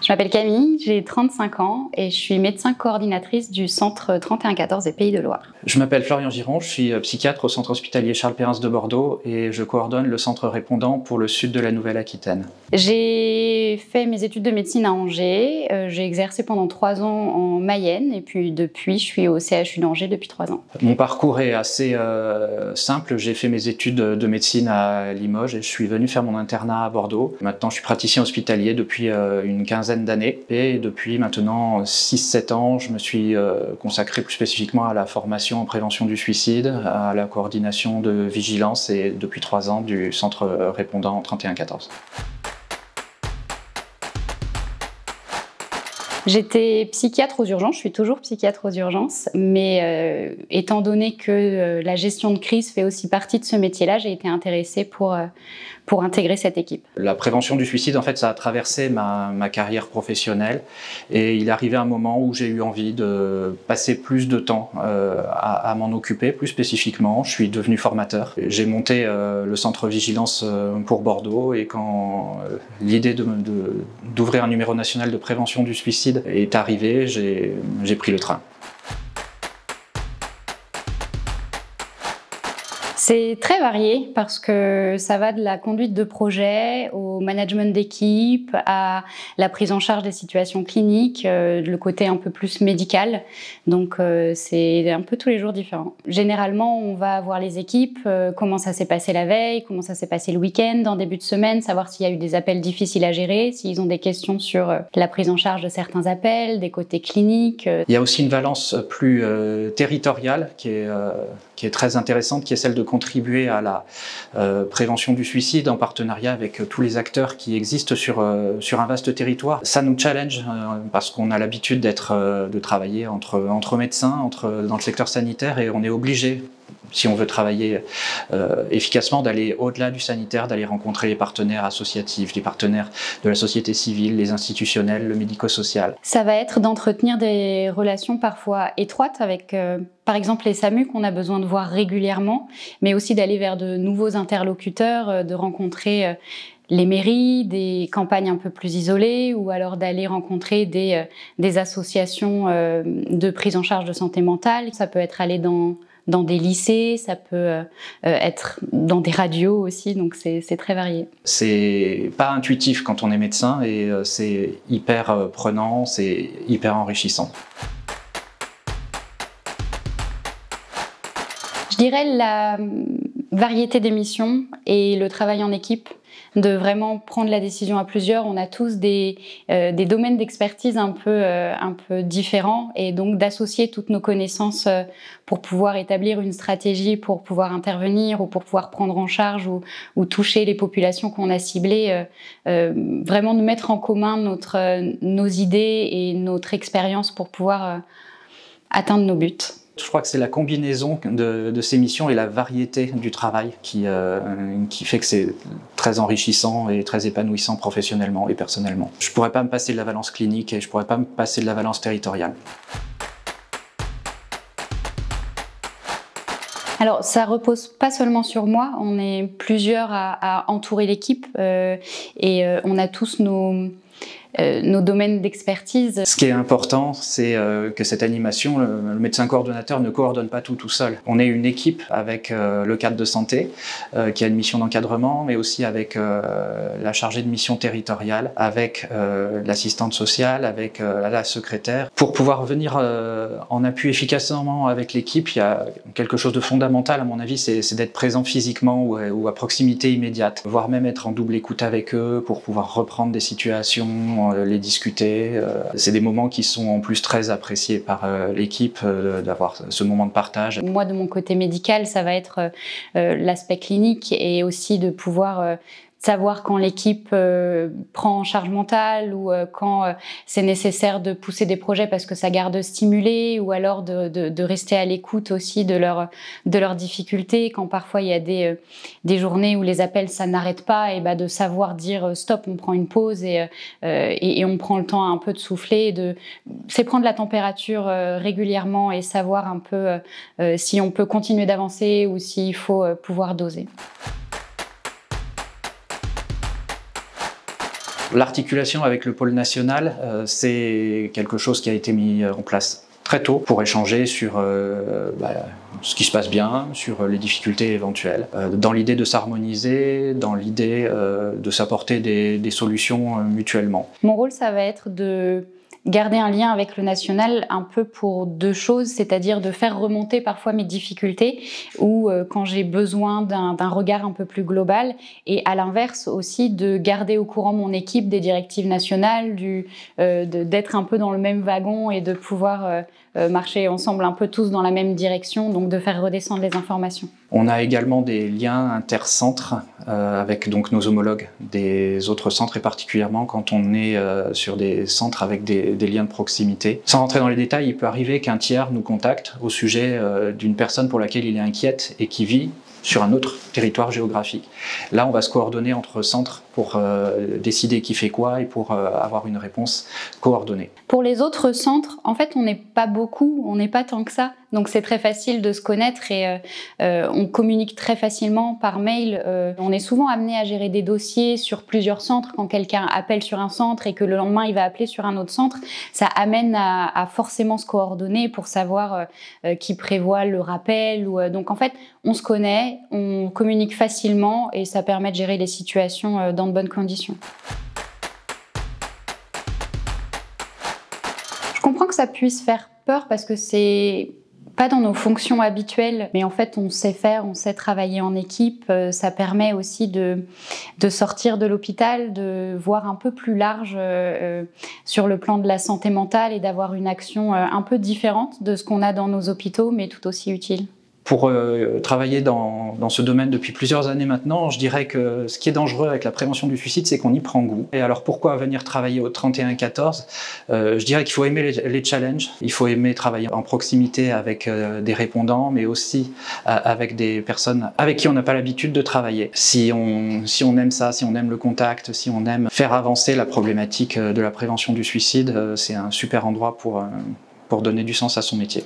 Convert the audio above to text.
Je m'appelle Camille, j'ai 35 ans et je suis médecin coordinatrice du centre 3114 des Pays de Loire. Je m'appelle Florian Giron, je suis psychiatre au centre hospitalier Charles Perrins de Bordeaux et je coordonne le centre répondant pour le sud de la Nouvelle-Aquitaine. J'ai fait mes études de médecine à Angers, j'ai exercé pendant 3 ans en Mayenne et puis depuis je suis au CHU d'Angers depuis 3 ans. Mon parcours est assez simple, j'ai fait mes études de médecine à Limoges et je suis venu faire mon internat à Bordeaux. Maintenant je suis praticien hospitalier depuis une quinzaine d'années et depuis maintenant 6-7 ans je me suis consacré plus spécifiquement à la formation en prévention du suicide, à la coordination de vigilance et depuis 3 ans du centre répondant 3114. J'étais psychiatre aux urgences, je suis toujours psychiatre aux urgences, mais étant donné que la gestion de crise fait aussi partie de ce métier-là, j'ai été intéressée pour intégrer cette équipe. La prévention du suicide, en fait, ça a traversé ma carrière professionnelle et il est arrivé un moment où j'ai eu envie de passer plus de temps à m'en occuper, plus spécifiquement. Je suis devenu formateur. J'ai monté le centre vigilance pour Bordeaux et quand l'idée d'ouvrir un numéro national de prévention du suicide est arrivée, j'ai pris le train. C'est très varié parce que ça va de la conduite de projet au management d'équipe, à la prise en charge des situations cliniques, le côté un peu plus médical. Donc c'est un peu tous les jours différents. Généralement, on va voir les équipes, comment ça s'est passé la veille, comment ça s'est passé le week-end, en début de semaine, savoir s'il y a eu des appels difficiles à gérer, s'ils ont des questions sur la prise en charge de certains appels, des côtés cliniques. Il y a aussi une valence plus territoriale qui est très intéressante, qui est celle de contribuer à la prévention du suicide en partenariat avec tous les acteurs qui existent sur un vaste territoire. Ça nous challenge parce qu'on a l'habitude de travailler entre médecins, dans le secteur sanitaire et on est obligé, si on veut travailler efficacement, d'aller au-delà du sanitaire, d'aller rencontrer les partenaires associatifs, les partenaires de la société civile, les institutionnels, le médico-social. Ça va être d'entretenir des relations parfois étroites avec, par exemple, les SAMU qu'on a besoin de voir régulièrement, mais aussi d'aller vers de nouveaux interlocuteurs, de rencontrer les mairies, des campagnes un peu plus isolées ou alors d'aller rencontrer des associations de prise en charge de santé mentale. Ça peut être aller dans des lycées, ça peut être dans des radios aussi, donc c'est très varié. C'est pas intuitif quand on est médecin et c'est hyper prenant, c'est hyper enrichissant. Je dirais la variété des missions et le travail en équipe, de vraiment prendre la décision à plusieurs. On a tous des domaines d'expertise un peu différents et donc d'associer toutes nos connaissances pour pouvoir établir une stratégie, pour pouvoir intervenir ou pour pouvoir prendre en charge ou toucher les populations qu'on a ciblées. Vraiment de mettre en commun nos idées et notre expérience pour pouvoir atteindre nos buts. Je crois que c'est la combinaison de ces missions et la variété du travail qui fait que c'est très enrichissant et très épanouissant professionnellement et personnellement. Je ne pourrais pas me passer de la valence clinique et je ne pourrais pas me passer de la valence territoriale. Alors, ça repose pas seulement sur moi, on est plusieurs à entourer l'équipe et on a tous nos domaines d'expertise. Ce qui est important, c'est que cette animation, le médecin coordonnateur ne coordonne pas tout seul. On est une équipe avec le cadre de santé qui a une mission d'encadrement, mais aussi avec la chargée de mission territoriale, avec l'assistante sociale, avec la secrétaire. Pour pouvoir venir en appui efficacement avec l'équipe, il y a quelque chose de fondamental à mon avis, c'est d'être présent physiquement ou à proximité immédiate, voire même être en double écoute avec eux pour pouvoir reprendre des situations, les discuter. C'est des moments qui sont en plus très appréciés par l'équipe, d'avoir ce moment de partage. Moi, de mon côté médical, ça va être l'aspect clinique et aussi de pouvoir savoir quand l'équipe prend en charge mentale ou quand c'est nécessaire de pousser des projets parce que ça garde stimulé ou alors de rester à l'écoute aussi de leurs difficultés. Quand parfois il y a des journées où les appels ça n'arrête pas, et de savoir dire stop, on prend une pause et on prend le temps un peu de souffler. C'est prendre la température régulièrement et savoir un peu si on peut continuer d'avancer ou s'il faut pouvoir doser. L'articulation avec le pôle national, c'est quelque chose qui a été mis en place très tôt pour échanger sur ce qui se passe bien, sur les difficultés éventuelles, dans l'idée de s'harmoniser, dans l'idée de s'apporter des solutions mutuellement. Mon rôle, ça va être de garder un lien avec le national un peu pour deux choses, c'est-à-dire de faire remonter parfois mes difficultés ou quand j'ai besoin d'un regard un peu plus global, et à l'inverse aussi de garder au courant mon équipe des directives nationales, d'être un peu dans le même wagon et de pouvoir marcher ensemble un peu tous dans la même direction, donc de faire redescendre les informations. On a également des liens intercentres avec donc nos homologues des autres centres, et particulièrement quand on est sur des centres avec des liens de proximité. Sans rentrer dans les détails, il peut arriver qu'un tiers nous contacte au sujet d'une personne pour laquelle il est inquiète et qui vit sur un autre territoire géographique. Là, on va se coordonner entre centres pour décider qui fait quoi et pour avoir une réponse coordonnée. Pour les autres centres, en fait, on n'est pas beaucoup, on n'est pas tant que ça. Donc c'est très facile de se connaître et on communique très facilement par mail. On est souvent amené à gérer des dossiers sur plusieurs centres. Quand quelqu'un appelle sur un centre et que le lendemain il va appeler sur un autre centre, ça amène à forcément se coordonner pour savoir qui prévoit le rappel. Donc en fait, on se connaît, on communique facilement et ça permet de gérer les situations dans de bonnes conditions. Je comprends que ça puisse faire peur parce que c'est pas dans nos fonctions habituelles, mais en fait on sait faire, on sait travailler en équipe. Ça permet aussi de sortir de l'hôpital, de voir un peu plus large sur le plan de la santé mentale et d'avoir une action un peu différente de ce qu'on a dans nos hôpitaux, mais tout aussi utile. Pour travailler dans ce domaine depuis plusieurs années maintenant, je dirais que ce qui est dangereux avec la prévention du suicide, c'est qu'on y prend goût. Et alors pourquoi venir travailler au 3114 ? Je dirais qu'il faut aimer les challenges, il faut aimer travailler en proximité avec des répondants, mais aussi avec des personnes avec qui on n'a pas l'habitude de travailler. Si on aime ça, si on aime le contact, si on aime faire avancer la problématique de la prévention du suicide, c'est un super endroit pour donner du sens à son métier.